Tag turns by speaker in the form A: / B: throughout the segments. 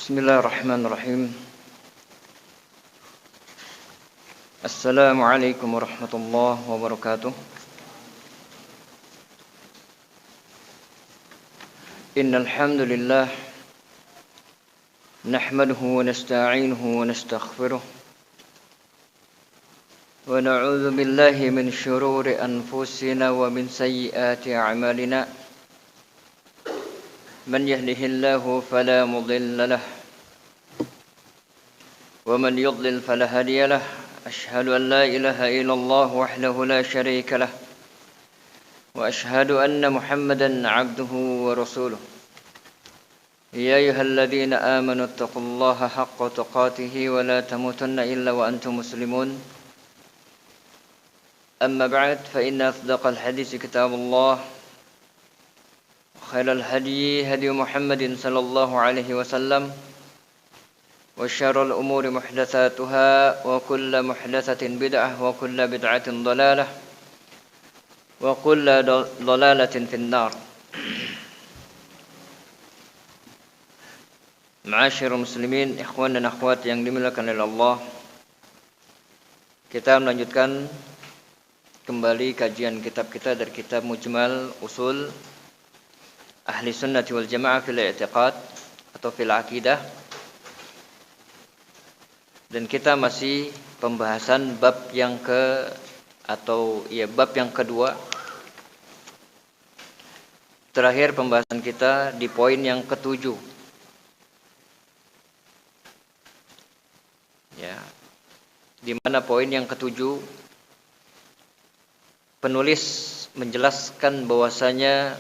A: Bismillahirrahmanirrahim. Assalamualaikum warahmatullahi wabarakatuh. Innal hamdalillah nahmaduhu wa nasta'inuhu wa nastaghfiruh wa na'udzu billahi min shururi anfusina wa min sayyiati a'malina. Man yahdihillahu fala mudilla lahu ومن يضلل فلا هادي له أشهد أن لا إله إلا الله وحده لا شريك له وأشهد أن محمدا عبده ورسوله يا أيها الذين آمنوا اتقوا الله حق تقاته ولا تموتن إلا وأنتم مسلمون أما بعد فإن أصدق الحديث كتاب الله وخير الهدي هدي محمد صلى الله عليه وسلم وشر الأمور محدثاتها وكل محدثة بدعة وكل بدعة ضلالة وكل ضلالة في النار. Ma'asyiral muslimin, ikhwan dan akhwat yang dimuliakan oleh Allah. Kita melanjutkan kembali kajian kitab kita dari kitab Mujmal Usul Ahli Sunnati wal Jamaah fil I'tiqad atau fil Aqidah. Dan kita masih pembahasan bab yang kedua. Terakhir pembahasan kita di poin yang ke-7. Ya. Di mana poin yang ke-7 penulis menjelaskan bahwasanya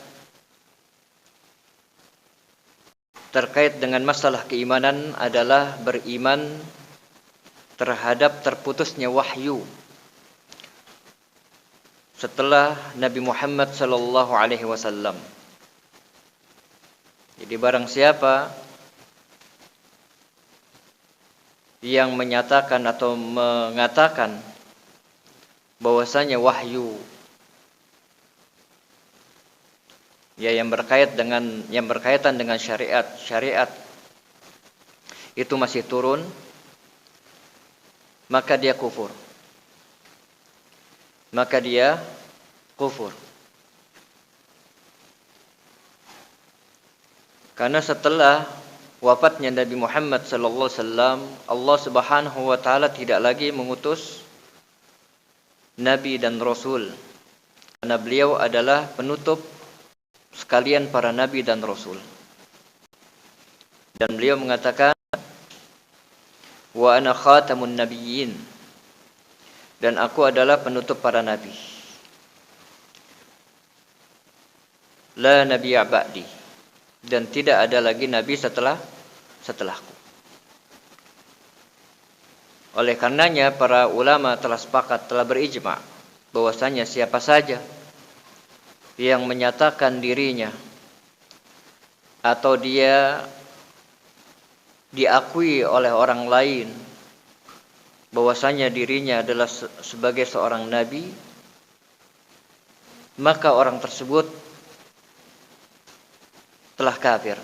A: terkait dengan masalah keimanan adalah beriman terhadap terputusnya wahyu setelah Nabi Muhammad sallallahu alaihi wasallam. Jadi barang siapa yang menyatakan atau mengatakan bahwasanya wahyu yang berkaitan dengan syariat itu masih turun, maka dia kufur. Karena setelah wafatnya Nabi Muhammad sallallahu alaihi wasallam, Allah Subhanahu wa taala tidak lagi mengutus nabi dan rasul. Karena beliau adalah penutup sekalian para nabi dan rasul. Dan beliau mengatakan, wa ana khatamun nabiyyin, dan aku adalah penutup para nabi. La nabiyya ba'di, dan tidak ada lagi nabi setelahku. Oleh karenanya para ulama telah berijma bahwasanya siapa saja yang menyatakan dirinya atau dia diakui oleh orang lain bahwasanya dirinya adalah sebagai seorang nabi, maka orang tersebut telah kafir.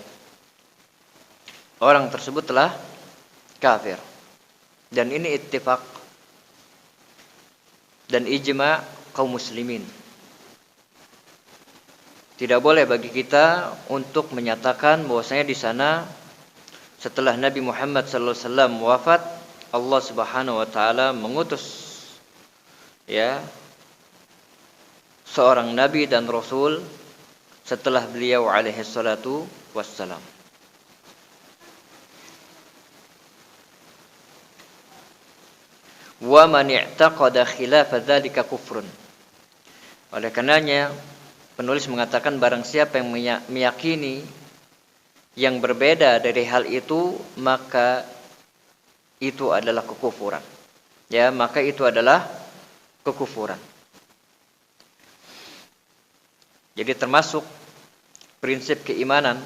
A: Orang tersebut telah kafir. Dan ini ittifaq dan ijma kaum muslimin. Tidak boleh bagi kita untuk menyatakan bahwasanya di sana setelah Nabi Muhammad sallallahu alaihi wasallam wafat, Allah Subhanahu wa taala mengutus seorang nabi dan rasul setelah beliau alaihi salatu wassalam. Wa man i'taqada khilafa dzalika kufrun. Oleh karenanya penulis mengatakan barang siapa yang meyakini yang berbeda dari hal itu, maka itu adalah kekufuran. Maka itu adalah kekufuran. Jadi termasuk prinsip keimanan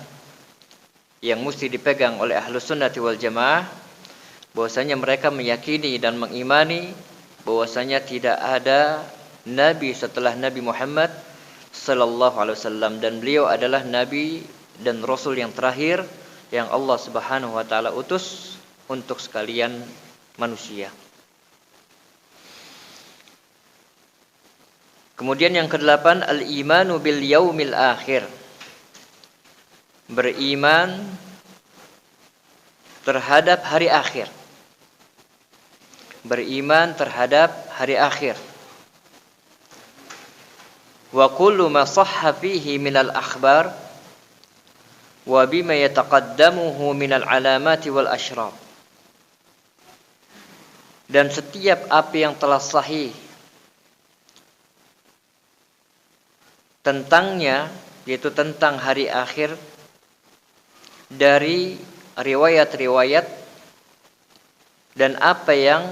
A: yang mesti dipegang oleh Ahlus Sunnati wal Jamaah, bahwasanya mereka meyakini dan mengimani bahwasanya tidak ada nabi setelah Nabi Muhammad sallallahu alaihi wasallam, dan beliau adalah nabi dan rasul yang terakhir yang Allah Subhanahu wa taala utus untuk sekalian manusia. Kemudian yang kedelapan, al-imanu bil yaumil akhir. Beriman terhadap hari akhir. Beriman terhadap hari akhir. Wa kullu ma sahha fihi minal akhbar wa bima yataqaddamuhu minal alamati wal asyraf. Dan setiap apa yang telah sahih tentangnya, yaitu tentang hari akhir, dari riwayat-riwayat dan apa yang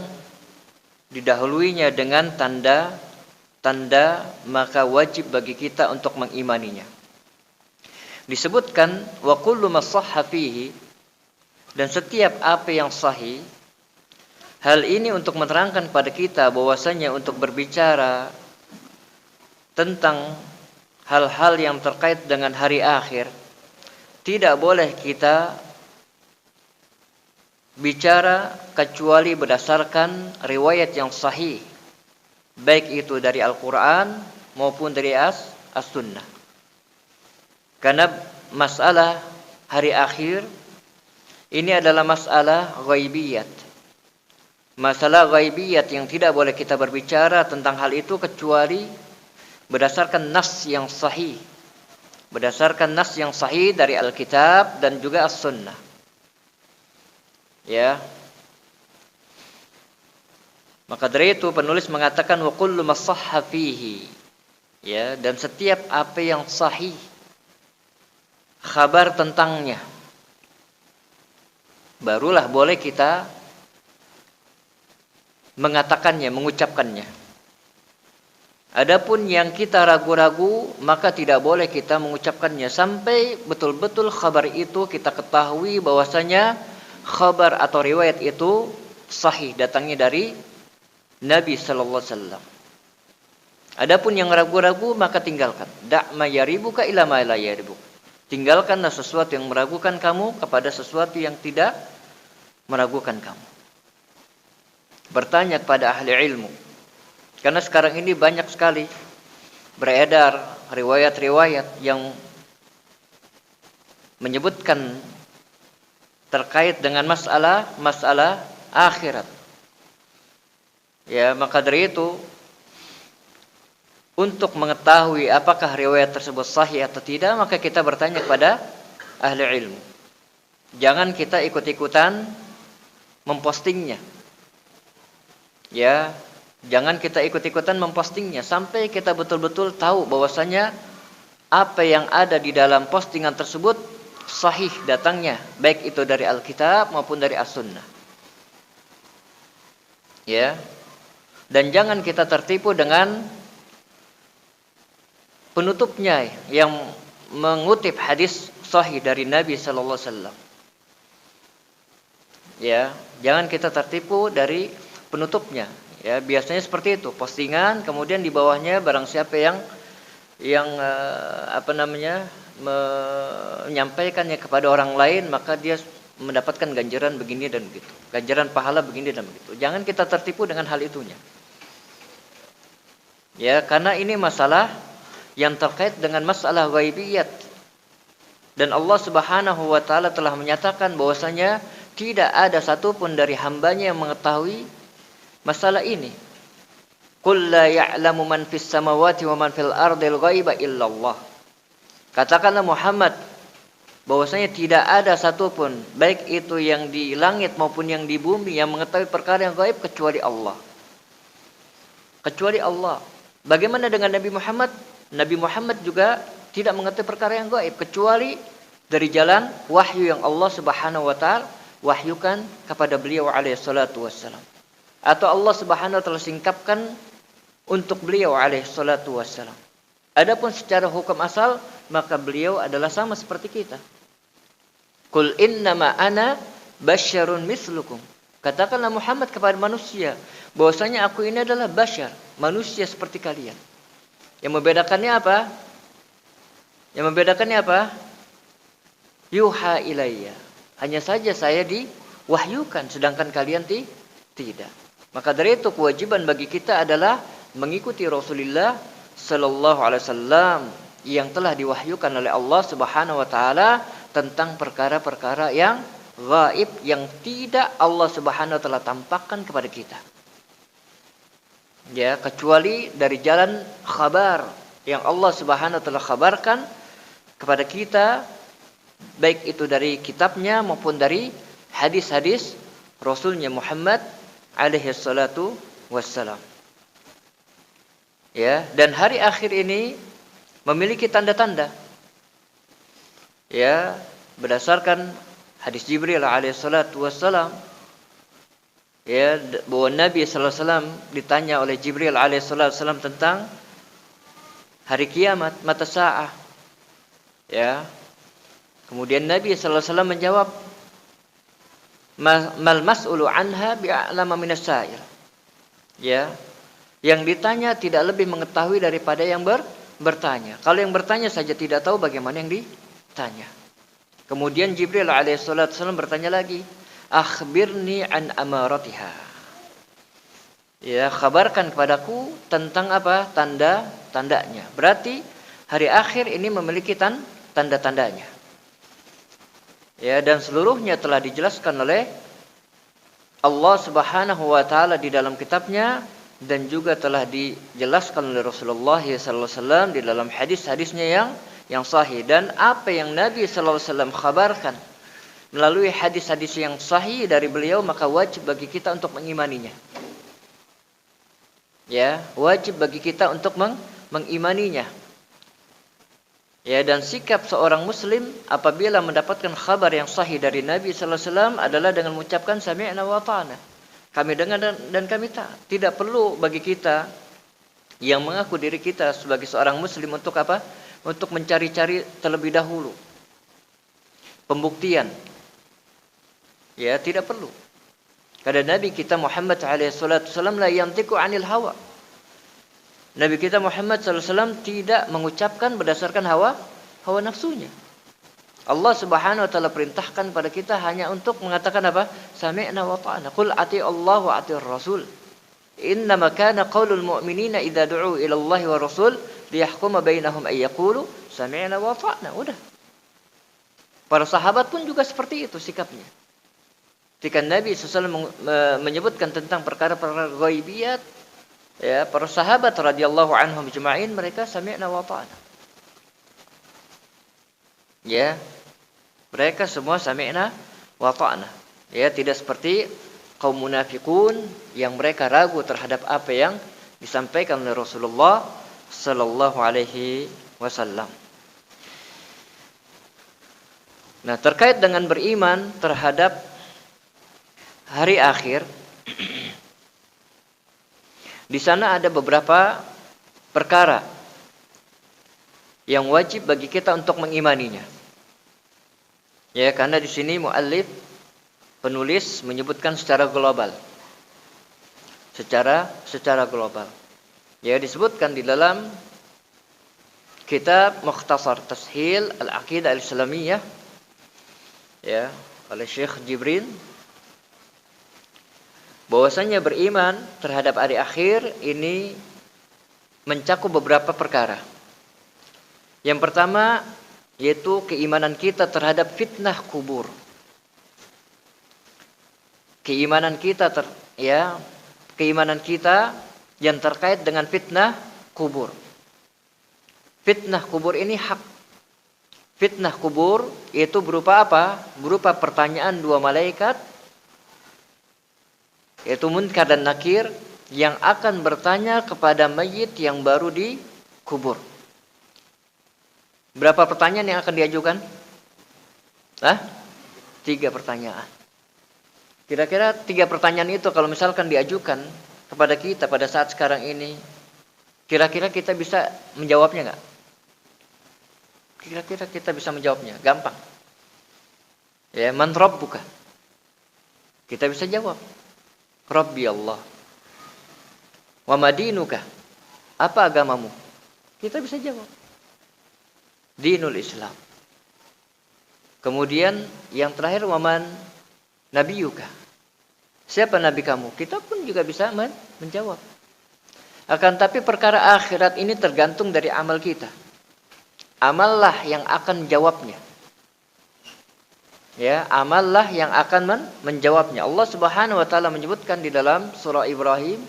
A: didahuluinya dengan tanda-tanda, maka wajib bagi kita untuk mengimaninya. Disebutkan wa kullu ma shahha fihi, dan setiap apa yang sahih. Hal ini untuk menerangkan kepada kita bahwasanya untuk berbicara tentang hal-hal yang terkait dengan hari akhir, tidak boleh kita bicara kecuali berdasarkan riwayat yang sahih, baik itu dari Al-Quran maupun dari As-Sunnah. Karena masalah hari akhir ini adalah masalah ghaibiyat. Masalah ghaibiyat yang tidak boleh kita berbicara tentang hal itu kecuali berdasarkan nas yang sahih. Berdasarkan nas yang sahih dari Alkitab dan juga As-Sunnah. Ya. Maka dari itu penulis mengatakan wa kullu ma shahha fihi. Ya, dan setiap apa yang sahih kabar tentangnya, barulah boleh kita mengatakannya, mengucapkannya. Adapun yang kita ragu-ragu, maka tidak boleh kita mengucapkannya sampai betul-betul kabar itu kita ketahui bahwasanya kabar atau riwayat itu sahih, datangnya dari Nabi sallallahu alaihi wasallam. Adapun yang ragu-ragu, maka tinggalkan. Da' ma yaribuka ila ma la yaribuk. Tinggalkanlah sesuatu yang meragukan kamu kepada sesuatu yang tidak meragukan kamu. Bertanya kepada ahli ilmu. Karena sekarang ini banyak sekali beredar riwayat-riwayat yang menyebutkan terkait dengan masalah akhirat. Ya, maka dari itu untuk mengetahui apakah riwayat tersebut sahih atau tidak, maka kita bertanya kepada ahli ilmu. Jangan kita ikut-ikutan mempostingnya. Ya, jangan kita ikut-ikutan mempostingnya sampai kita betul-betul tahu bahwasanya apa yang ada di dalam postingan tersebut sahih datangnya, baik itu dari Alkitab maupun dari As-Sunnah. Ya. Dan jangan kita tertipu dengan penutupnya yang mengutip hadis sahih dari Nabi sallallahu alaihi wasallam. Ya, jangan kita tertipu dari penutupnya. Ya, biasanya seperti itu, postingan kemudian di bawahnya barang siapa yang menyampaikannya kepada orang lain, maka dia mendapatkan ganjaran begini dan begitu. Ganjaran pahala begini dan begitu. Jangan kita tertipu dengan hal itunya. Ya, karena ini masalah yang terkait dengan masalah ghaibiyat. Dan Allah Subhanahu wa taala telah menyatakan bahwasanya tidak ada satupun dari hambanya yang mengetahui masalah ini. Qul la ya'lamu man fis samawati wa man fil ardil ghaiba illallah. Katakanlah Muhammad bahwasanya tidak ada satupun baik itu yang di langit maupun yang di bumi yang mengetahui perkara yang gaib kecuali Allah. Kecuali Allah. Bagaimana dengan Nabi Muhammad? Nabi Muhammad juga tidak mengetahui perkara yang gaib kecuali dari jalan wahyu yang Allah Subhanahu wa taala wahyukan kepada beliau alaihi salatu wassalam. Atau Allah Subhanahu wa taala singkapkan untuk beliau alaihi salatu wassalam. Adapun secara hukum asal, maka beliau adalah sama seperti kita. Qul innama ana basyarun mislukum. Katakanlah Muhammad kepada manusia bahwasanya aku ini adalah basyar, manusia seperti kalian. Yang membedakannya apa? Yuha ilayya. Hanya saja saya diwahyukan, sedangkan kalian tidak. Maka dari itu kewajiban bagi kita adalah mengikuti Rasulullah sallallahu alaihi wasallam yang telah diwahyukan oleh Allah Subhanahu wa taala tentang perkara-perkara yang gaib yang tidak Allah Subhanahu wa taala tampakkan kepada kita. Ya, kecuali dari jalan khabar yang Allah Subhanahu wa taala khabarkan kepada kita, baik itu dari kitabnya maupun dari hadis-hadis Rasulnya Muhammad alaihi salatu wassalam. Ya, dan hari akhir ini memiliki tanda-tanda. Ya, berdasarkan hadis Jibril alaihi salatu wassalam, ya, bahwa Nabi sallallahu alaihi wasallam ditanya oleh Jibril alaihi salatu wassalam tentang hari kiamat, mata sa'ah. Ya. Kemudian Nabi sallallahu alaihi wasallam menjawab, mal mas'ulu anha bi'alama minas sa'il. Ya. Yang ditanya tidak lebih mengetahui daripada yang bertanya. Kalau yang bertanya saja tidak tahu, bagaimana yang ditanya? Kemudian Jibril alaihi salatu wasallam bertanya lagi, akhbirni an amaratiha. Ya, kabarkan kepadaku tentang apa? Tanda-tandanya. Berarti hari akhir ini memiliki tanda-tandanya. Ya, dan seluruhnya telah dijelaskan oleh Allah Subhanahu wa taala di dalam kitabnya dan juga telah dijelaskan oleh Rasulullah sallallahu alaihi wasallam di dalam hadis-hadisnya yang sahih. Dan apa yang Nabi sallallahu alaihi wasallam kabarkan melalui hadis-hadis yang sahih dari beliau, maka wajib bagi kita untuk mengimaninya. Ya, wajib bagi kita untuk mengimaninya. Ya, dan sikap seorang muslim apabila mendapatkan kabar yang sahih dari Nabi sallallahu alaihi wasallam adalah dengan mengucapkan sami'na wa ata'na. Kami dengar dan kami taat. Tidak perlu bagi kita yang mengaku diri kita sebagai seorang muslim untuk apa? Untuk mencari-cari terlebih dahulu pembuktian. Ya, tidak perlu. Karena Nabi kita Muhammad alaihi salatu wasallam la yantiqu 'anil hawa. Nabi kita Muhammad sallallahu alaihi wasallam tidak mengucapkan berdasarkan hawa nafsunya. Allah Subhanahu wa taala perintahkan pada kita hanya untuk mengatakan apa? Sami'na wa ta'na. Qul ati Allah wa ati Rasul. Innama kana qaulul mu'minina idza du'u ila Allah wa Rasul liyahkuma bainahum ay yaqulu sami'na wa ta'na. Udah. Para sahabat pun juga seperti itu sikapnya. Ketika Nabi SAW menyebutkan tentang perkara-perkara ghaibiyat, ya, para sahabat radhiyallahu anhum ajma'in mereka sami'na wa ta'na. Ya, mereka semua sami'na wa ta'na. Ya, tidak seperti kaum munafikun yang mereka ragu terhadap apa yang disampaikan oleh Rasulullah sallallahu alaihi wasallam. Nah, terkait dengan beriman terhadap hari akhir, di sana ada beberapa perkara yang wajib bagi kita untuk mengimaninya. Ya, karena di sini muallif penulis menyebutkan secara global. Secara global. Ya, disebutkan di dalam kitab Mukhtasar Tashil Al-Aqidah Al-Islamiyah, ya, oleh Syekh Jibrin, bahwasanya beriman terhadap hari akhir ini mencakup beberapa perkara. Yang pertama yaitu keimanan kita terhadap fitnah kubur. Keimanan kita keimanan kita yang terkait dengan fitnah kubur. Fitnah kubur ini hak. Fitnah kubur itu berupa apa? Berupa pertanyaan dua malaikat, yaitu Munkar dan Nakir, yang akan bertanya kepada mayit yang baru dikubur. Berapa pertanyaan yang akan diajukan? 3 pertanyaan. Kira-kira 3 pertanyaan itu kalau misalkan diajukan kepada kita pada saat sekarang ini, kira-kira kita bisa menjawabnya enggak? Kira-kira kita bisa menjawabnya? Gampang. Ya, man rabbuka? Kita bisa jawab. Rabbi Allah. Wa madinuka? Apa agamamu? Kita bisa jawab. Dinul Islam. Kemudian yang terakhir, waman nabiyuka. Siapa nabi kamu? Kita pun juga bisa menjawab. Akan tapi perkara akhirat ini tergantung dari amal kita. Amallah yang akan menjawabnya. Ya, amallah yang akan menjawabnya. Allah Subhanahu wa taala menyebutkan di dalam surah Ibrahim,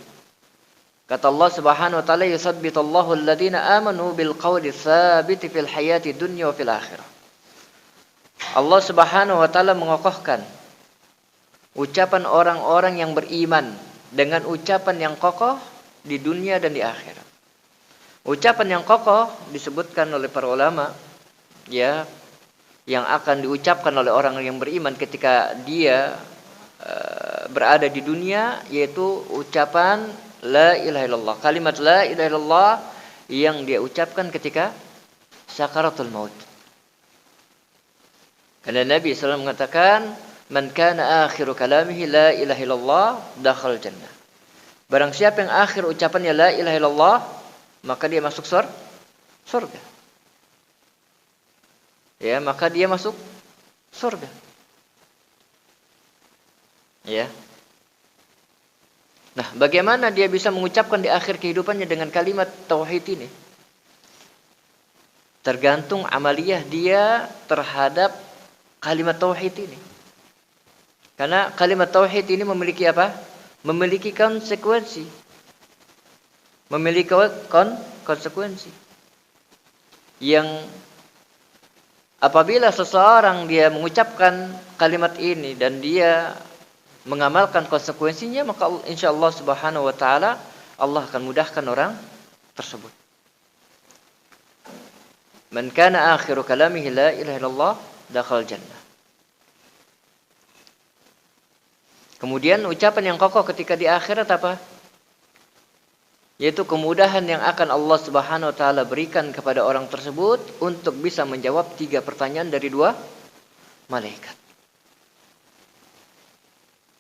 A: kata Allah Subhanahu wa taala, "Yusabbitallahu alladziina aamanu bil qawli tsabiti fil hayati dunya wa fil akhirah." Allah Subhanahu wa taala mengokohkan ucapan orang-orang yang beriman dengan ucapan yang kokoh di dunia dan di akhirat. Ucapan yang kokoh disebutkan oleh para ulama, ya, yang akan diucapkan oleh orang yang beriman ketika dia berada di dunia, yaitu ucapan la ilaha illallah. Kalimat la ilaha illallah yang dia ucapkan ketika sakaratul maut. Karena Nabi SAW mengatakan, "Man kana akhiru kalamihi la ilaha illallah dakhal jannah." Barang siapa yang akhir ucapannya la ilaha illallah, maka dia masuk surga. Ya, maka dia masuk surga. Ya. Nah, bagaimana dia bisa mengucapkan di akhir kehidupannya dengan kalimat tauhid ini? Tergantung amaliyah dia terhadap kalimat tauhid ini. Karena kalimat tauhid ini memiliki apa? Memiliki konsekuensi. Memiliki konsekuensi. Yang apabila seseorang dia mengucapkan kalimat ini dan dia mengamalkan konsekuensinya, maka insyaallah Subhanahu wa taala Allah akan mudahkan orang tersebut. Man kana akhiru kalamihi la ilaha illallah dakhal jannah. Kemudian ucapan yang kokoh ketika di akhirat apa? Yaitu kemudahan yang akan Allah Subhanahu wa taala berikan kepada orang tersebut untuk bisa menjawab 3 pertanyaan dari 2 malaikat.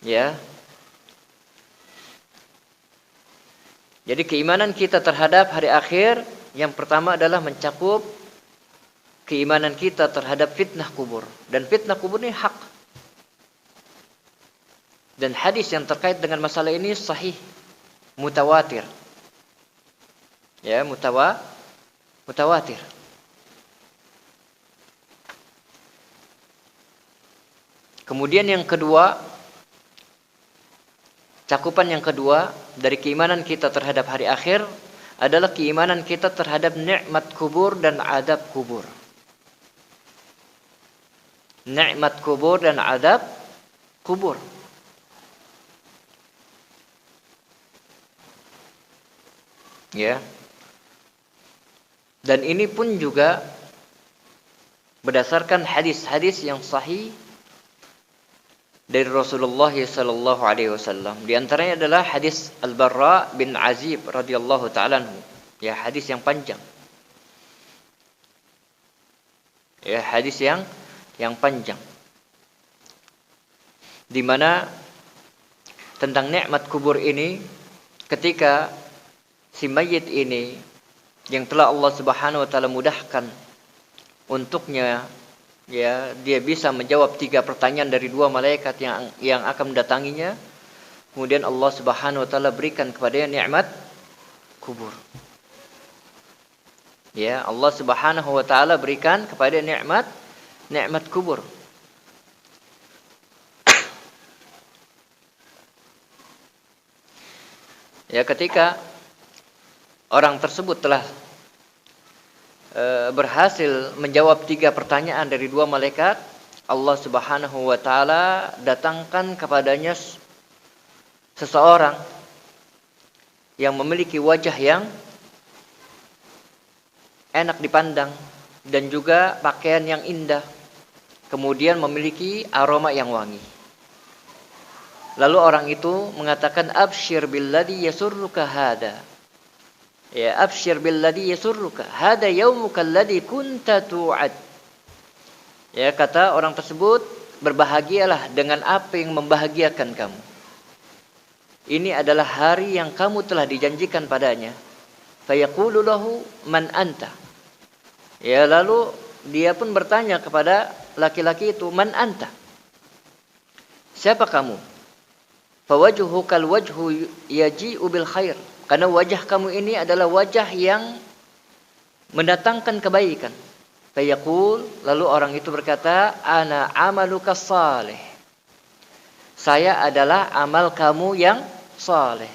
A: Ya. Jadi keimanan kita terhadap hari akhir yang pertama adalah mencakup keimanan kita terhadap fitnah kubur, dan fitnah kubur ini hak. Dan hadis yang terkait dengan masalah ini sahih, mutawatir. Ya, mutawatir. Kemudian yang kedua, cakupan yang kedua dari keimanan kita terhadap hari akhir adalah keimanan kita terhadap nikmat kubur dan adab kubur. Nikmat kubur dan adab kubur. Ya. Dan ini pun juga berdasarkan hadis-hadis yang sahih dari Rasulullah sallallahu alaihi wasallam. Di antaranya adalah hadis Al-Barra bin Azib radhiyallahu ta'ala anhu. Ya, hadis yang panjang. Ya, hadis yang panjang. Di mana tentang nikmat kubur ini, ketika si mayit ini yang telah Allah Subhanahu wa taala mudahkan untuknya, ya, dia bisa menjawab 3 pertanyaan dari 2 malaikat yang akan mendatanginya. Kemudian Allah Subhanahu wa taala berikan kepadanya nikmat kubur. Ya, Allah Subhanahu wa taala berikan kepada nikmat kubur. Ya, ketika orang tersebut telah berhasil menjawab 3 pertanyaan dari 2 malaikat, Allah Subhanahu wa taala datangkan kepadanya seseorang yang memiliki wajah yang enak dipandang dan juga pakaian yang indah, kemudian memiliki aroma yang wangi. Lalu orang itu mengatakan, "Absyir billadzi yasurruka hada." Ya, absyir billadzi yasurruka. Hada yaumuka alladzi kunta tu'ad. Ya, kata orang tersebut, berbahagialah dengan apa yang membahagiakan kamu. Ini adalah hari yang kamu telah dijanjikan padanya. Fayaqulu lahu man anta. Ya, lalu dia pun bertanya kepada laki-laki itu, "Man anta?" Siapa kamu? "Fawajhukal wajhu yaji'u bil khair." Karena wajah kamu ini adalah wajah yang mendatangkan kebaikan. Fayaqul, lalu orang itu berkata, "Ana amaluka salih." Saya adalah amal kamu yang saleh.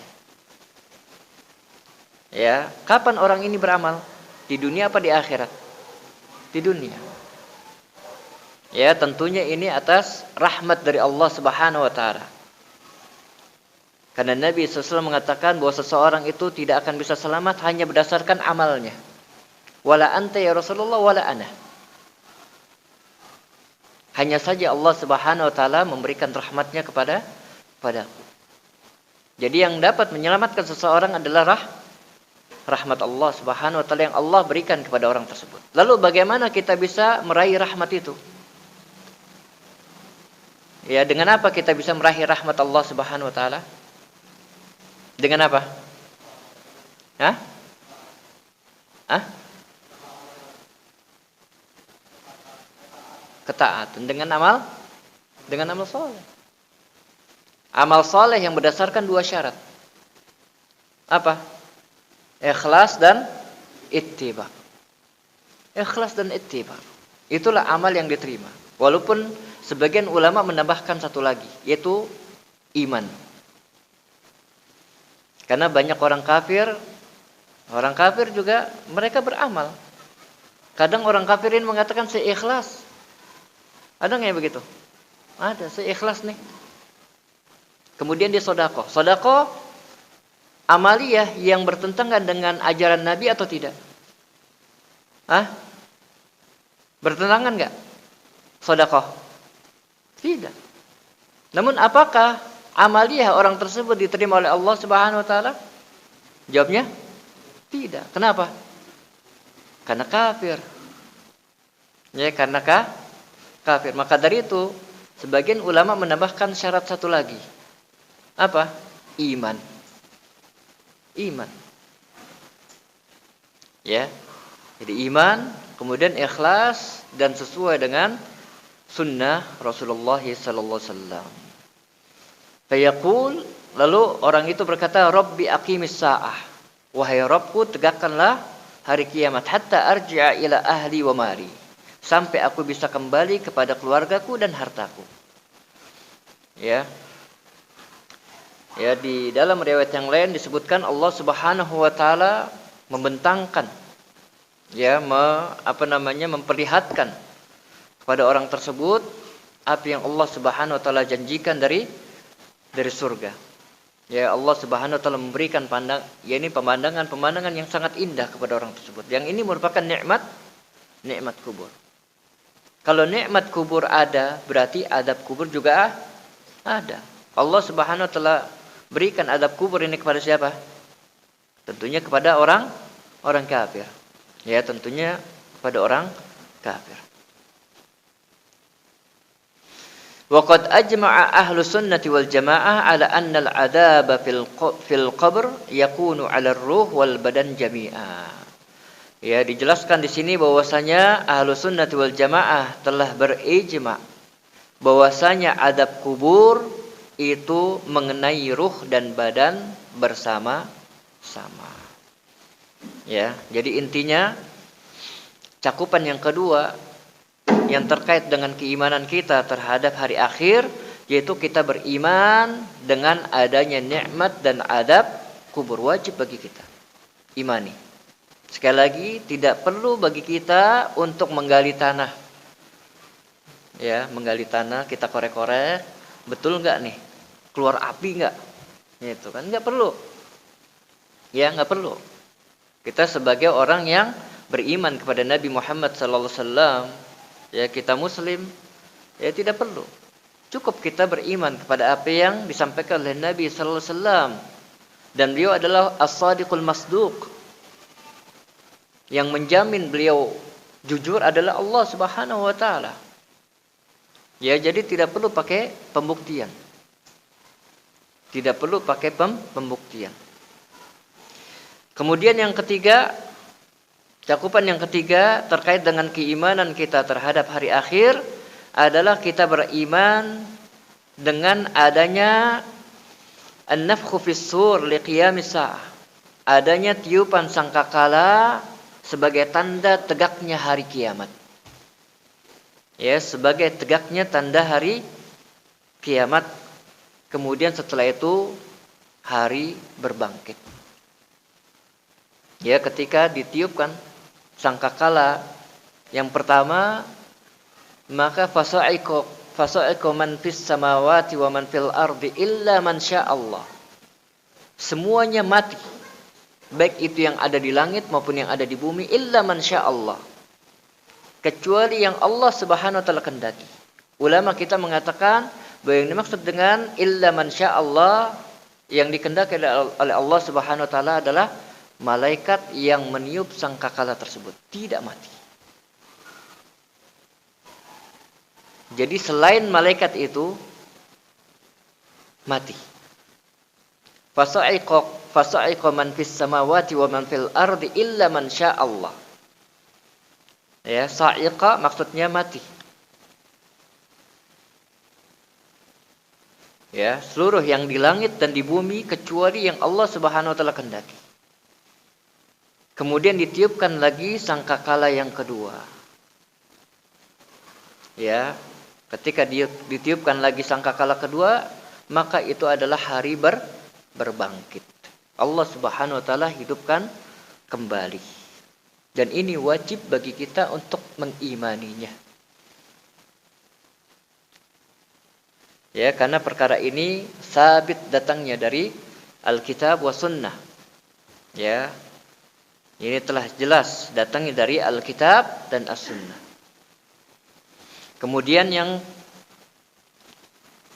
A: Ya, kapan orang ini beramal? Di dunia apa di akhirat? Di dunia. Ya, tentunya ini atas rahmat dari Allah Subhanahu wa taala. Karena Nabi SAW mengatakan bahwa seseorang itu tidak akan bisa selamat hanya berdasarkan amalnya. Wala anta ya Rasulullah wala ana. Hanya saja Allah Subhanahu wa taala memberikan rahmatnya kepadaku. Jadi yang dapat menyelamatkan seseorang adalah rahmat Allah Subhanahu wa taala yang Allah berikan kepada orang tersebut. Lalu bagaimana kita bisa meraih rahmat itu? Ya, dengan apa kita bisa meraih rahmat Allah Subhanahu wa taala? Dengan apa? Hah? Hah? Ketaatan dengan amal soleh. Amal soleh yang berdasarkan 2 syarat. Apa? Ikhlas dan ittiba. Ikhlas dan ittiba. Itulah amal yang diterima. Walaupun sebagian ulama menambahkan satu lagi, yaitu iman. Karena banyak orang kafir juga mereka beramal. Kadang orang kafirin mengatakan saya ikhlas. Ada nggak yang begitu? Ada, saya ikhlas nih. Kemudian dia sedekah. Sedekah amaliyah yang bertentangan dengan ajaran Nabi atau tidak? Bertentangan nggak? Sedekah? Tidak. Namun apakah amaliyah orang tersebut diterima oleh Allah Subhanahu wa taala? Jawabnya tidak. Kenapa? Karena kafir. Ya, karena kafir. Maka dari itu sebagian ulama menambahkan syarat satu lagi. Apa? Iman. Ya. Jadi iman, kemudian ikhlas dan sesuai dengan sunnah Rasulullah sallallahu alaihi wasallam. Fayaqul, lalu orang itu berkata, "Rabbi aqimis sa'ah." Wahai Rabbku, tegakkanlah hari kiamat hatta arji'a ila ahli wa mali. Sampai aku bisa kembali kepada keluargaku dan hartaku. Ya. Ya, di dalam riwayat yang lain disebutkan Allah Subhanahu wa taala membentangkan memperlihatkan kepada orang tersebut apa yang Allah Subhanahu wa taala janjikan dari surga. Ya, Allah Subhanahu wa taala memberikan pemandangan yang sangat indah kepada orang tersebut. Yang ini merupakan nikmat kubur. Kalau nikmat kubur ada, berarti adab kubur juga ada. Allah Subhanahu wa taala berikan adab kubur ini kepada siapa? Tentunya kepada orang kafir. Ya, tentunya kepada orang kafir. Waqad ajma'a ahlu sunnati wal jamaah ala anna al-'adaba fil qabr yakunu 'ala ar-ruh wal badan jami'a. Ya, dijelaskan di sini bahwasanya ahlu sunnati wal jamaah telah berijma bahwasanya adab kubur itu mengenai ruh dan badan bersama-sama. Ya, jadi intinya cakupan yang kedua yang terkait dengan keimanan kita terhadap hari akhir, yaitu kita beriman dengan adanya nikmat dan adab kubur. Wajib bagi kita imani. Sekali lagi, tidak perlu bagi kita untuk menggali tanah. Ya, menggali tanah, kita korek-korek, betul nggak nih? Keluar api nggak? Itu kan nggak perlu. Ya, nggak perlu. Kita sebagai orang yang beriman kepada Nabi Muhammad SAW, ya, kita muslim, ya tidak perlu. Cukup kita beriman kepada apa yang disampaikan oleh Nabi SAW. Dan beliau adalah as-sadiqul masduq. Yang menjamin beliau jujur adalah Allah Subhanahu wa taala. Ya, jadi tidak perlu pakai pembuktian. Tidak perlu pakai pembuktian. Kemudian yang ketiga, cakupan yang ketiga terkait dengan keimanan kita terhadap hari akhir, adalah kita beriman dengan adanya an-nafkhu fis-sur liqiyamis sa'ah. Adanya tiupan sangkakala sebagai tanda tegaknya hari kiamat. Ya, sebagai tegaknya tanda hari kiamat. Kemudian setelah itu hari berbangkit. Ya, ketika ditiupkan sangkakala yang pertama, maka fasa'iqa man fis samawati wa man fil ardi illa man sya'allah. Semuanya mati. Baik itu yang ada di langit maupun yang ada di bumi, illa man sya'allah. Kecuali yang Allah Subhanahu wa taala kehendaki. Ulama kita mengatakan bahwa yang dimaksud dengan illa man sya'allah yang dikehendaki oleh Allah Subhanahu wa taala adalah malaikat yang meniup sangkakala tersebut tidak mati. Jadi selain malaikat itu mati. Fasa'iqa man fis samawati wa man fil ardi illa man sya'allah. Ya, sa'iqa maksudnya mati. Ya, seluruh yang di langit dan di bumi kecuali yang Allah Subhanahu wa taala kehendaki. Kemudian ditiupkan lagi sangkakala yang kedua. Ya, ketika ditiupkan lagi sangkakala kedua, maka itu adalah hari berbangkit. Allah Subhanahu wa taala hidupkan kembali. Dan ini wajib bagi kita untuk mengimaninya. Ya, karena perkara ini sabit datangnya dari Alkitab wa Sunnah. Ya, ini telah jelas datangnya dari Alkitab dan As-Sunnah. Kemudian yang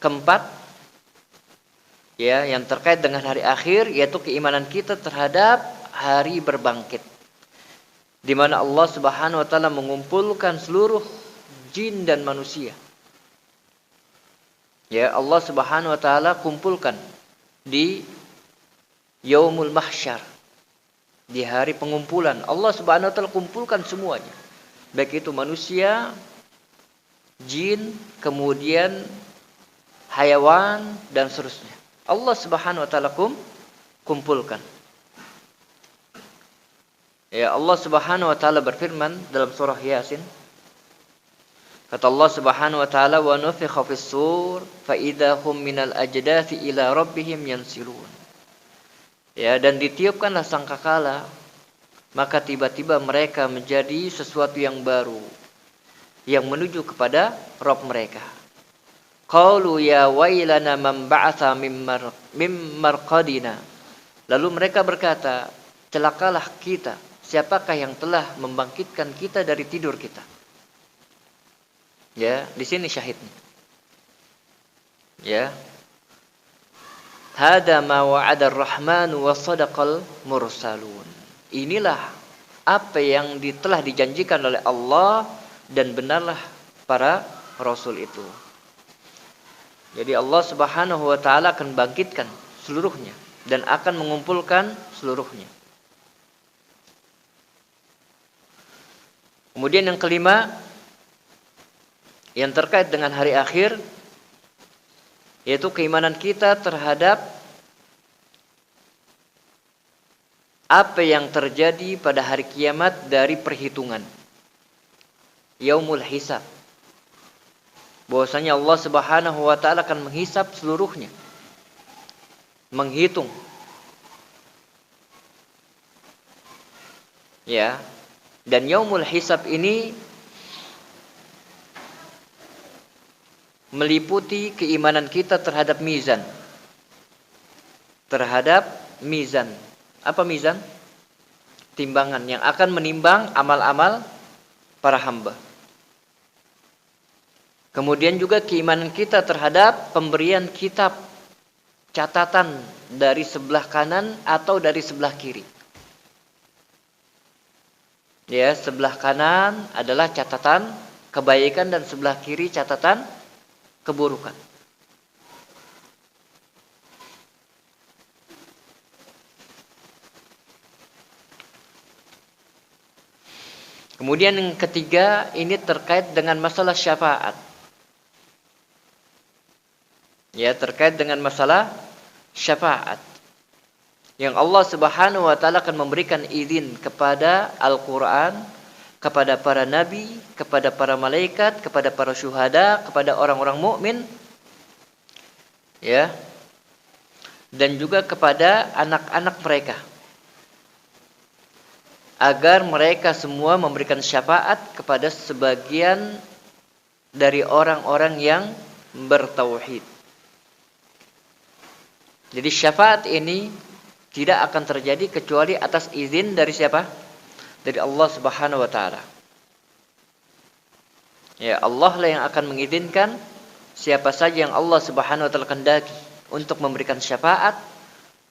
A: keempat, ya, yang terkait dengan hari akhir, yaitu keimanan kita terhadap hari berbangkit, di mana Allah Subhanahu wa taala mengumpulkan seluruh jin dan manusia. Ya, Allah Subhanahu wa taala kumpulkan di Yaumul Mahsyar, di hari pengumpulan. Allah Subhanahu wa taala kumpulkan semuanya, baik itu manusia, jin, kemudian hayawan dan seterusnya. Allah Subhanahu wa taala kumpulkan. Ya, Allah Subhanahu wa taala berfirman dalam surah Yasin. Kata Allah Subhanahu wa taala, "Wa nufikha fis-sur fa idahum minal ajdathi ila rabbihim yansilun." Ya, dan ditiupkanlah sangkakala, maka tiba-tiba mereka menjadi sesuatu yang baru yang menuju kepada Rabb mereka. Qalu ya wailana man ba'atha mim marqadina. Lalu mereka berkata, celakalah kita, siapakah yang telah membangkitkan kita dari tidur kita? Ya, di sini syahidnya. Ya. Hada ma wa'ada ar-Rahman wa sadaqal mursalun. Inilah apa yang telah dijanjikan oleh Allah dan benarlah para rasul itu. Jadi Allah Subhanahu wa taala akan bangkitkan seluruhnya dan akan mengumpulkan seluruhnya. Kemudian yang kelima, yang terkait dengan hari akhir, yaitu keimanan kita terhadap apa yang terjadi pada hari kiamat dari perhitungan. Yaumul Hisab. Bahwasanya Allah Subhanahu wa taala akan menghisab seluruhnya. Menghitung. Ya. Dan Yaumul Hisab ini meliputi keimanan kita terhadap mizan. Terhadap mizan. Apa mizan? Timbangan yang akan menimbang amal-amal para hamba. Kemudian juga keimanan kita terhadap pemberian kitab, catatan dari sebelah kanan atau dari sebelah kiri. Ya, sebelah kanan adalah catatan kebaikan dan sebelah kiri catatan keburukan. Kemudian yang ketiga, ini terkait dengan masalah syafaat. Ya, terkait dengan masalah syafaat. Yang Allah Subhanahu wa taala akan memberikan izin kepada Al-Qur'an, kepada para nabi, kepada para malaikat, kepada para syuhada, kepada orang-orang mukmin, ya. Dan juga kepada anak-anak mereka. Agar mereka semua memberikan syafaat kepada sebagian dari orang-orang yang bertauhid. Jadi syafaat ini tidak akan terjadi kecuali atas izin dari siapa? Dari Allah Subhanahu wa taala. Ya, Allah lah yang akan mengizinkan siapa saja yang Allah Subhanahu wa taala kehendaki untuk memberikan syafaat,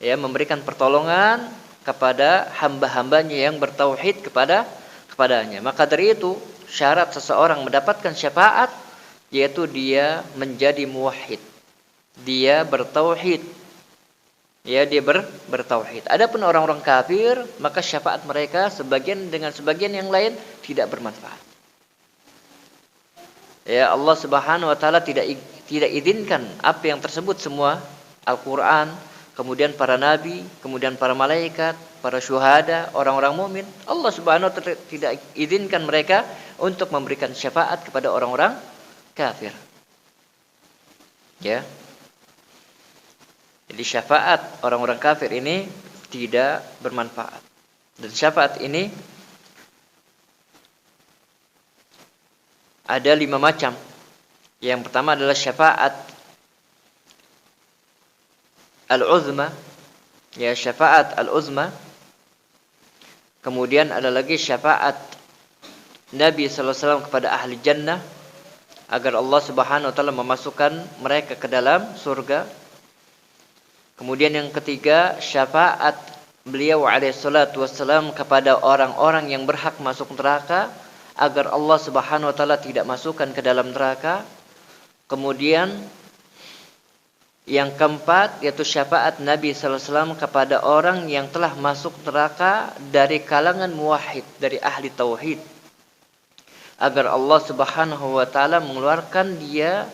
A: ya, memberikan pertolongan kepada hamba-hambanya yang bertauhid kepadanya. Maka dari itu, syarat seseorang mendapatkan syafaat yaitu dia menjadi muwahhid. Dia bertauhid. Ya, dia bertauhid. Adapun orang-orang kafir, maka syafaat mereka sebagian dengan sebagian yang lain tidak bermanfaat. Ya, Allah Subhanahu wa taala tidak izinkan apa yang tersebut semua, Al-Qur'an, kemudian para nabi, kemudian para malaikat, para syuhada, orang-orang mukmin. Allah Subhanahu wa taala tidak izinkan mereka untuk memberikan syafaat kepada orang-orang kafir. Ya. Jadi syafaat orang-orang kafir ini tidak bermanfaat. Dan syafaat ini ada 5 macam. Yang pertama adalah syafaat al-uzma. Ya, syafaat al-uzma. Kemudian ada lagi syafaat Nabi sallallahu alaihi wasallam kepada ahli jannah agar Allah Subhanahu wa taala memasukkan mereka ke dalam surga. Kemudian yang ketiga, syafaat beliau alaihi salatu wassalam kepada orang-orang yang berhak masuk neraka agar Allah Subhanahu wa taala tidak masukkan ke dalam neraka. Kemudian yang keempat yaitu syafaat Nabi sallallahu alaihi wasallam kepada orang yang telah masuk neraka dari kalangan muwahhid, dari ahli tauhid, agar Allah Subhanahu wa taala mengeluarkan dia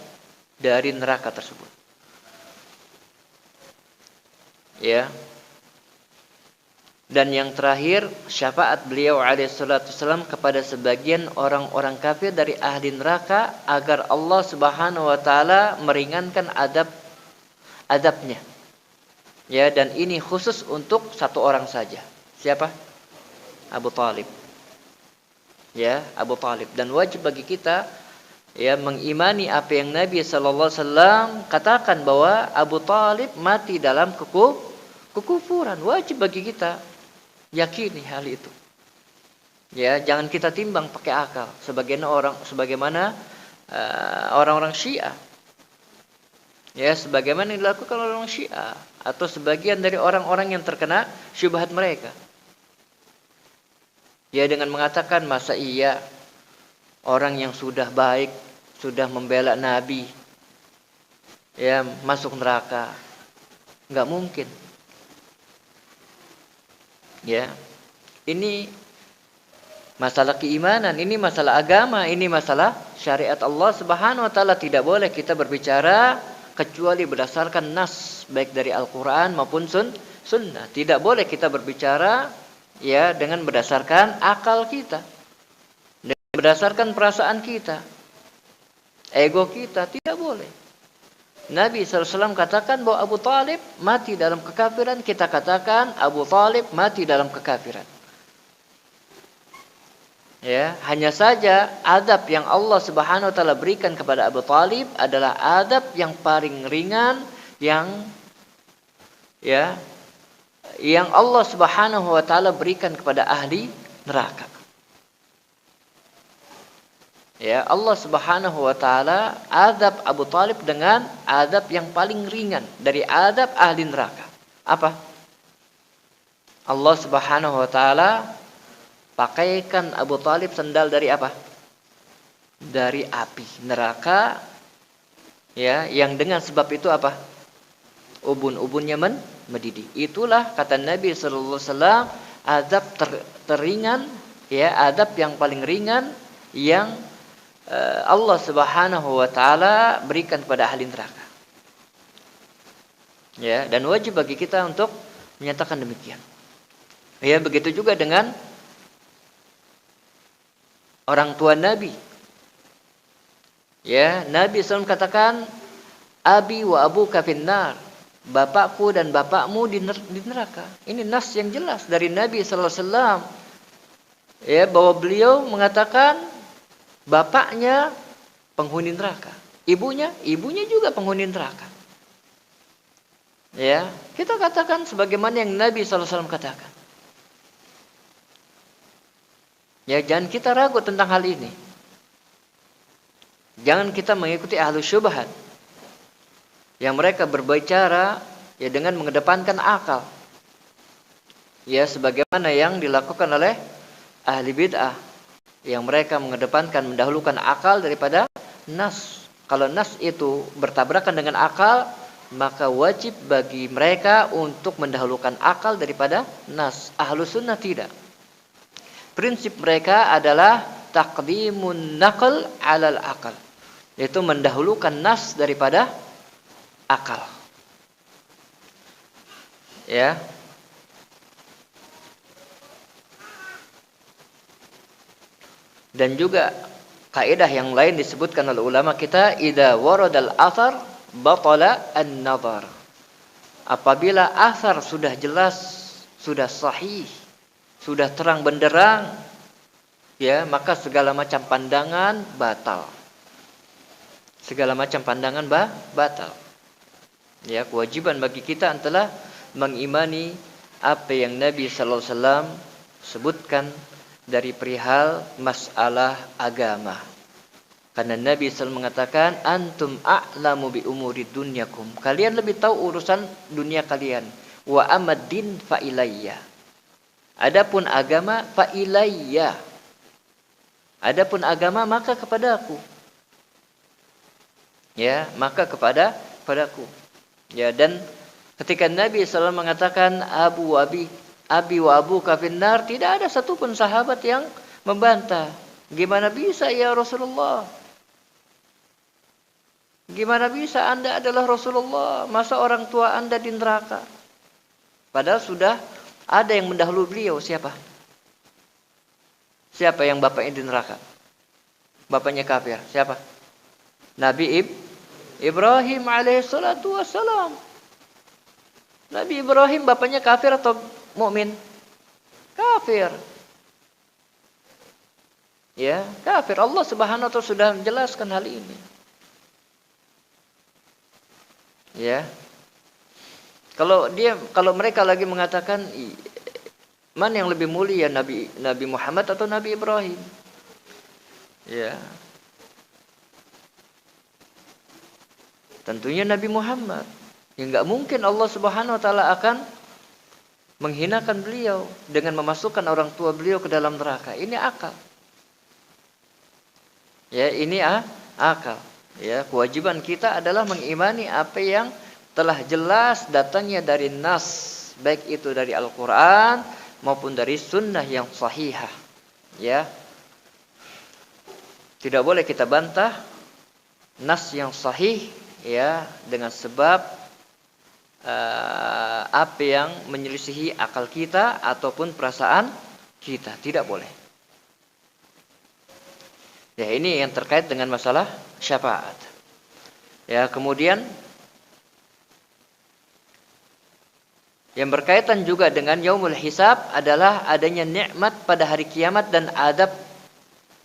A: dari neraka tersebut. Ya. Dan yang terakhir, syafaat beliau alaihi salatu wasallam kepada sebagian orang-orang kafir dari ahli neraka agar Allah Subhanahu wa taala meringankan adabnya. Ya, dan ini khusus untuk satu orang saja. Siapa? Abu Talib. Ya, Abu Talib. Dan wajib bagi kita ya mengimani apa yang Nabi sallallahu alaihi wasallam katakan bahwa Abu Talib mati dalam kekufuran. Wajib bagi kita yakini hal itu. Ya, jangan kita timbang pakai akal sebagaimana orang-orang Syiah. Ya, sebagaimana yang dilakukan oleh orang Syiah atau sebagian dari orang-orang yang terkena syubhat mereka. Ya, dengan mengatakan masa iya orang yang sudah baik, sudah membela Nabi, ya masuk neraka. Enggak mungkin. Ya, ini masalah keimanan, ini masalah agama, ini masalah syariat Allah Subhanahu wa taala. Tidak boleh kita berbicara kecuali berdasarkan nas baik dari Al-Qur'an maupun sunnah. Tidak boleh kita berbicara ya dengan berdasarkan akal kita, dengan berdasarkan perasaan kita, ego kita, tidak boleh. Nabi SAW katakan bahwa Abu Talib mati dalam kekafiran, kita katakan Abu Talib mati dalam kekafiran. Ya, hanya saja adab yang Allah Subhanahu wa taala berikan kepada Abu Talib adalah adab yang paling ringan yang Allah Subhanahu wa taala berikan kepada ahli neraka. Ya, Allah Subhanahu wa taala azab Abu Talib dengan azab yang paling ringan dari azab ahli neraka. Apa? Allah Subhanahu wa taala pakaikan Abu Talib sandal dari apa? Dari api neraka. Ya, yang dengan sebab itu apa? Ubun-ubunnya mendidih. Itulah kata Nabi sallallahu alaihi wasallam azab teringan, ya, azab yang paling ringan yang Allah Subhanahu wa taala berikan kepada ahli neraka. Ya, dan wajib bagi kita untuk menyatakan demikian. Ya, begitu juga dengan orang tua Nabi. Ya, Nabi SAW katakan, Abi wa abuka finnar. Bapakku dan bapakmu di neraka. Ini nas yang jelas dari Nabi SAW. Ya, bahwa beliau mengatakan bapaknya penghuni neraka. Ibunya juga penghuni neraka. Ya, kita katakan sebagaimana yang Nabi SAW katakan. Ya, jangan kita ragu tentang hal ini. Jangan kita mengikuti ahlus syubhat yang mereka berbicara ya dengan mengedepankan akal. Ya, sebagaimana yang dilakukan oleh ahli bid'ah yang mereka mengedepankan mendahulukan akal daripada nas. Kalau nas itu bertabrakan dengan akal, maka wajib bagi mereka untuk mendahulukan akal daripada nas. Ahlus sunnah tidak. Prinsip mereka adalah taqdimun naql 'alal aqal, yaitu mendahulukan nas daripada akal. Ya. Dan juga kaidah yang lain disebutkan oleh ulama kita, idza waradal athar batala an-nazar. Apabila athar sudah jelas, sudah sahih, sudah terang benderang, ya, maka segala macam pandangan batal. Segala macam pandangan batal. Ya, kewajiban bagi kita adalah mengimani apa yang Nabi sallallahu alaihi wasallam sebutkan dari perihal masalah agama. Karena Nabi SAW mengatakan, antum a'lamu bi umuri dunyakum. Kalian lebih tahu urusan dunia kalian. Wa amad din fa ilayya. Adapun agama fa ilayya. Adapun agama maka kepadaku. Ya, maka kepadaku. Ya, dan ketika Nabi SAW mengatakan abi wa abuka finnar, tidak ada satupun sahabat yang membantah. Gimana bisa ya Rasulullah? Gimana bisa Anda adalah Rasulullah? Masa orang tua Anda di neraka? Padahal sudah ada yang mendahului beliau. Siapa? Siapa yang bapaknya di neraka? Bapaknya kafir. Siapa? Nabi Ibrahim alaihissalatu wassalam. Nabi Ibrahim bapaknya kafir atau mukmin? Kafir. Ya, kafir. Allah Subhanahu wa taala sudah menjelaskan hal ini. Ya. Kalau mereka lagi mengatakan mana yang lebih mulia, Nabi Muhammad atau Nabi Ibrahim? Ya. Tentunya Nabi Muhammad. Ya, enggak mungkin Allah Subhanahu wa taala akan menghinakan beliau dengan memasukkan orang tua beliau ke dalam neraka. Ini akal. Ya, ini akal. Ya, kewajiban kita adalah mengimani apa yang telah jelas datangnya dari nas, baik itu dari Al-Qur'an maupun dari sunnah yang sahihah. Ya. Tidak boleh kita bantah nas yang sahih, ya, dengan sebab apa yang menyelisihi akal kita ataupun perasaan kita. Tidak boleh. Ya, ini yang terkait dengan masalah syafaat. Ya, kemudian yang berkaitan juga dengan yaumul hisab adalah adanya nikmat pada hari kiamat dan adab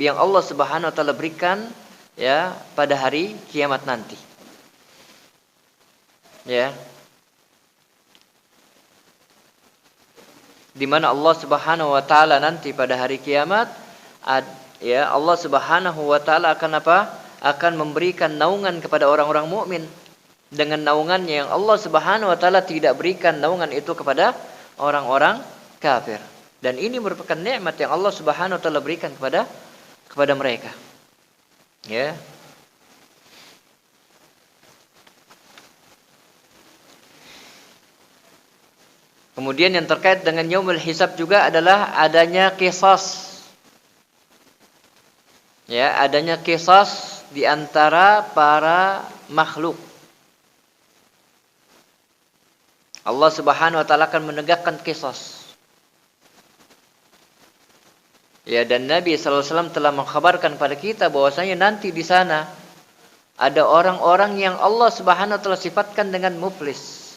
A: yang Allah Subhanahu wa taala berikan, ya, pada hari kiamat nanti. Ya. Di mana Allah Subhanahu wa taala nanti pada hari kiamat, ya, Allah Subhanahu wa taala akan apa? Akan memberikan naungan kepada orang-orang mukmin dengan naungannya yang Allah Subhanahu wa taala tidak berikan naungan itu kepada orang-orang kafir. Dan ini merupakan nikmat yang Allah Subhanahu wa taala berikan kepada mereka. Ya. Kemudian yang terkait dengan yaumul hisab juga adalah adanya qisas. Ya, adanya qisas di antara para makhluk. Allah Subhanahu wa taala akan menegakkan qisas. Ya, dan Nabi sallallahu alaihi wasallam telah mengkhabarkan pada kita bahwasanya nanti di sana ada orang-orang yang Allah Subhanahu wa taala sifatkan dengan muflis.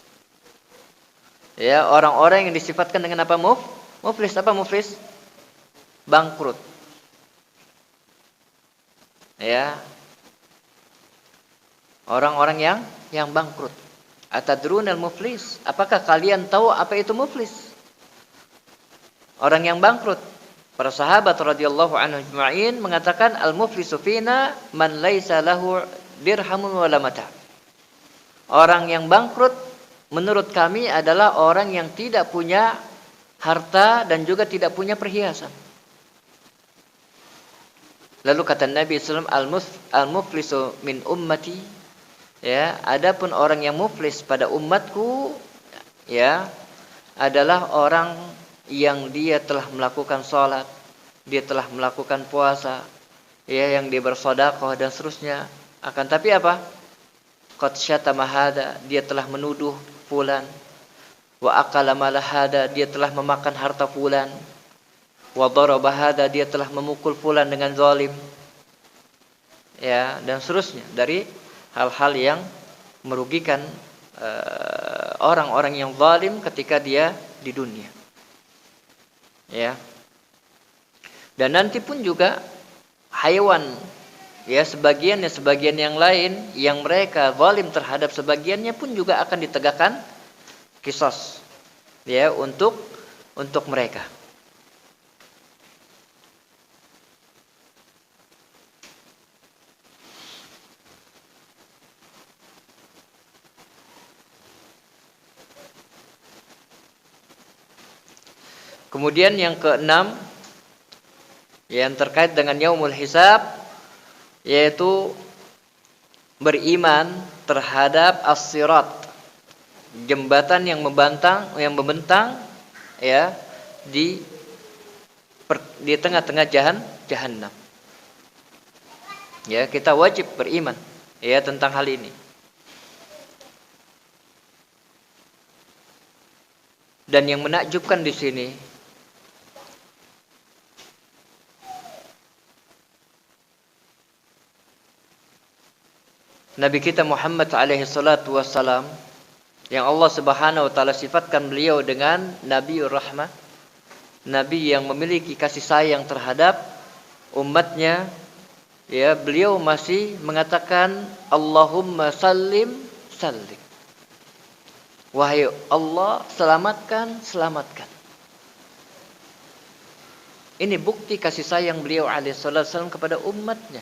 A: Ya, orang-orang yang disifatkan dengan apa? Muflis. Apa muflis? Bangkrut. Ya. Orang-orang yang bangkrut. Atadrunal muflis? Apakah kalian tahu apa itu muflis? Orang yang bangkrut. Para sahabat radhiyallahu anhum ajma'in mengatakan al-muflisu fina man laisa lahu dirhamun wala mata'. Orang yang bangkrut menurut kami adalah orang yang tidak punya harta dan juga tidak punya perhiasan. Lalu kata Nabi sallallahu alaihi wasallam al-muflisu min ummati, ya, adapun orang yang muflis pada umatku, ya, adalah orang yang dia telah melakukan sholat, dia telah melakukan puasa, ya, yang dia bersedekah dan seterusnya. Akan tapi apa? Qad syatama hada, dia telah menuduh fulan. Wa akala mala hada, dia telah memakan harta fulan. Wa daraba hada, dia telah memukul fulan dengan zalim. Ya, dan seterusnya dari hal-hal yang merugikan orang-orang yang zalim ketika dia di dunia. Ya. Dan nanti pun juga hewan, ya, sebagian yang lain yang mereka zalim terhadap sebagiannya pun juga akan ditegakkan qisas, ya, untuk mereka. Kemudian yang keenam, yang terkait dengan yaumul hisab, yaitu beriman terhadap as-sirat, jembatan yang membentang, ya, di tengah-tengah jahannam. Ya, kita wajib beriman, ya, tentang hal ini. Dan yang menakjubkan di sini, Nabi kita Muhammad alaihi salatu wassalam, yang Allah Subhanahu wa taala sifatkan beliau dengan Nabiur Rahmah, nabi yang memiliki kasih sayang terhadap umatnya, ya, beliau masih mengatakan Allahumma sallim. Wahai Allah, selamatkan. Ini bukti kasih sayang beliau alaihi salatu wassalam kepada umatnya.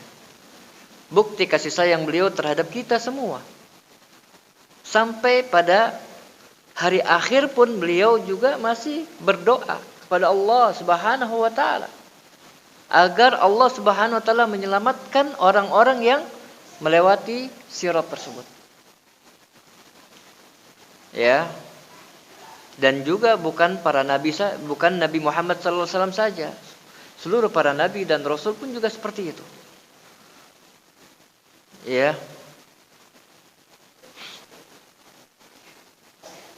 A: Bukti kasih sayang beliau terhadap kita semua. Sampai pada hari akhir pun beliau juga masih berdoa kepada Allah Subhanahu wa taala agar Allah Subhanahu wa taala menyelamatkan orang-orang yang melewati sirat tersebut. Ya. Dan juga bukan Nabi Muhammad sallallahu alaihi wasallam saja. Seluruh para nabi dan rasul pun juga seperti itu. Ya.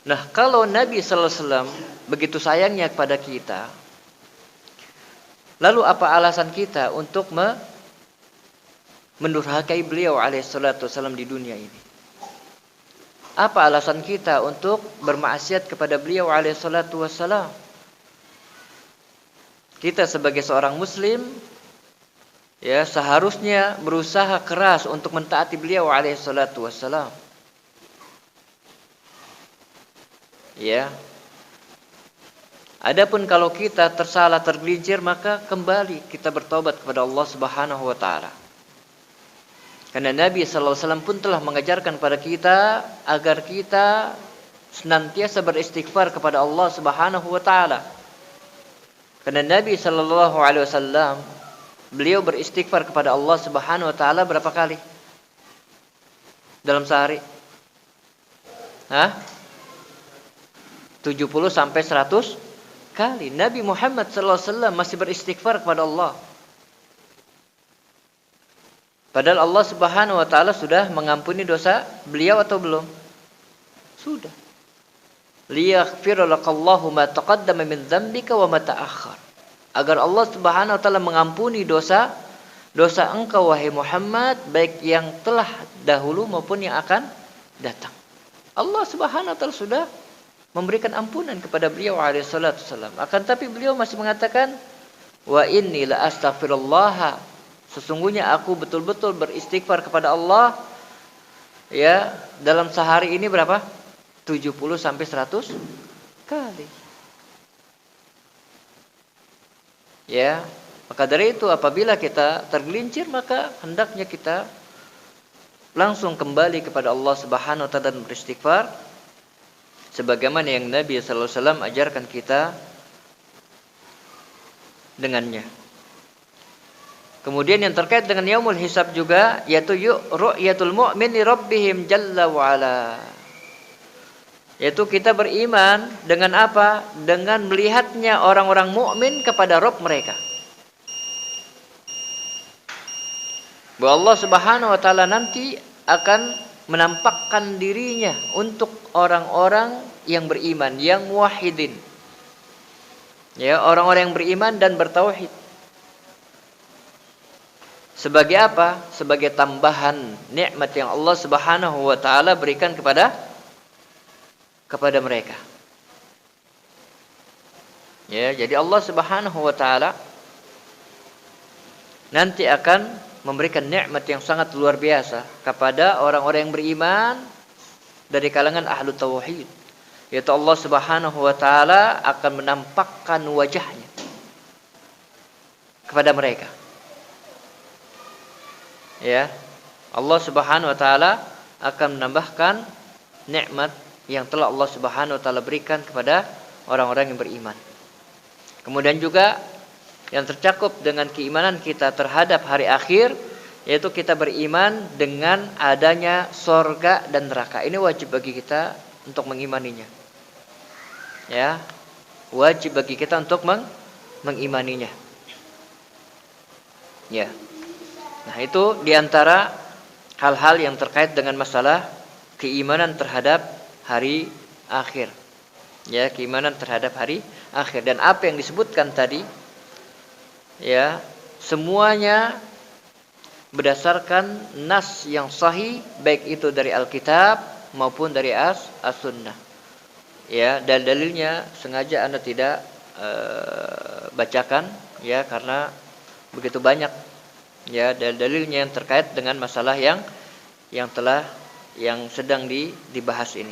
A: Nah, kalau Nabi sallallahu alaihi wasallam begitu sayangnya kepada kita, lalu apa alasan kita untuk mendurhakai beliau alaihi salatu wasallam di dunia ini? Apa alasan kita untuk bermaksiat kepada beliau alaihi salatu wasallam? Kita sebagai seorang muslim, ya, seharusnya berusaha keras untuk mentaati beliau alaihi salatu wassalam. Ya. Adapun kalau kita tersalah, tergelincir, maka kembali kita bertobat kepada Allah Subhanahu wa taala. Karena Nabi sallallahu alaihi wasallam pun telah mengajarkan kepada kita agar kita senantiasa beristighfar kepada Allah Subhanahu wa taala. Karena Nabi sallallahu alaihi wasallam beliau beristighfar kepada Allah Subhanahu wa taala berapa kali? Dalam sehari? 70 sampai 100 kali. Nabi Muhammad sallallahu alaihi wasallam masih beristighfar kepada Allah. Padahal Allah Subhanahu wa taala sudah mengampuni dosa beliau atau belum? Sudah. liyaghfira lakallahu ma taqaddama min dzambika wa ma ta'akhkhar. Agar Allah Subhanahu wa taala mengampuni dosa engkau wahai Muhammad, baik yang telah dahulu maupun yang akan datang. Allah Subhanahu wa taala sudah memberikan ampunan kepada beliau alaihi salatu wasallam. Akan tapi beliau masih mengatakan, wa inni la astaghfirullah. Sesungguhnya aku betul-betul beristighfar kepada Allah ya dalam sehari ini berapa? 70 sampai 100 kali. Ya, maka dari itu apabila kita tergelincir maka hendaknya kita langsung kembali kepada Allah Subhanahu wa taala dan beristighfar sebagaimana yang Nabi sallallahu alaihi wasallam ajarkan kita dengannya. Kemudian yang terkait dengan yaumul hisab juga yaitu ru'yatul mu'min li rabbihim jalla wa ala. Yaitu kita beriman dengan apa? Dengan melihatnya orang-orang mukmin kepada Rabb mereka. Bahwa Allah Subhanahu wa taala nanti akan menampakkan dirinya untuk orang-orang yang beriman, yang muwahhidin. Ya, orang-orang yang beriman dan bertauhid. Sebagai apa? Sebagai tambahan nikmat yang Allah Subhanahu wa taala berikan kepada mereka. Ya, jadi Allah Subhanahu wa taala nanti akan memberikan nikmat yang sangat luar biasa kepada orang-orang yang beriman dari kalangan ahlu tauhid. Yaitu Allah Subhanahu wa taala akan menampakkan wajahnya kepada mereka. Ya, Allah Subhanahu wa taala akan menambahkan nikmat yang telah Allah Subhanahu wa taala berikan kepada orang-orang yang beriman. Kemudian juga yang tercakup dengan keimanan kita terhadap hari akhir yaitu kita beriman dengan adanya surga dan neraka. Ini wajib bagi kita untuk mengimaninya. Ya, wajib bagi kita untuk mengimaninya. Ya. Nah, itu diantara hal-hal yang terkait dengan masalah keimanan terhadap hari akhir. Ya, keimanan terhadap hari akhir. Dan apa yang disebutkan tadi, ya, semuanya berdasarkan nas yang sahih, baik itu dari Alkitab maupun dari as-sunnah. Ya, dalilnya sengaja Anda tidak bacakan, ya, karena begitu banyak, ya, dalilnya yang terkait dengan masalah yang sedang dibahas ini.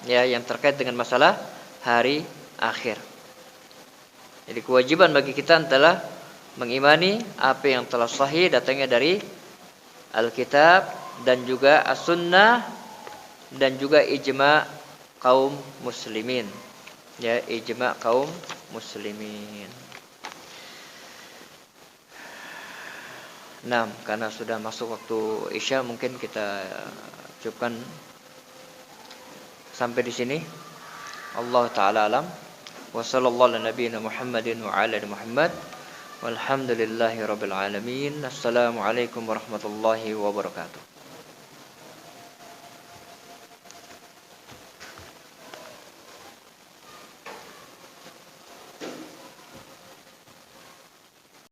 A: Ya, yang terkait dengan masalah hari akhir. Jadi kewajiban bagi kita adalah mengimani apa yang telah sahih datangnya dari Alkitab dan juga As-Sunnah dan juga ijma' kaum muslimin. Ya, ijma' kaum muslimin. Nah, karena sudah masuk waktu Isya mungkin kita cukupkan sampai di sini. Allah taala alam. Wa sallallahu ala nabiyyina Muhammadin wa ala ali Muhammad. Walhamdulillahirabbil alamin. Assalamualaikum warahmatullahi wabarakatuh.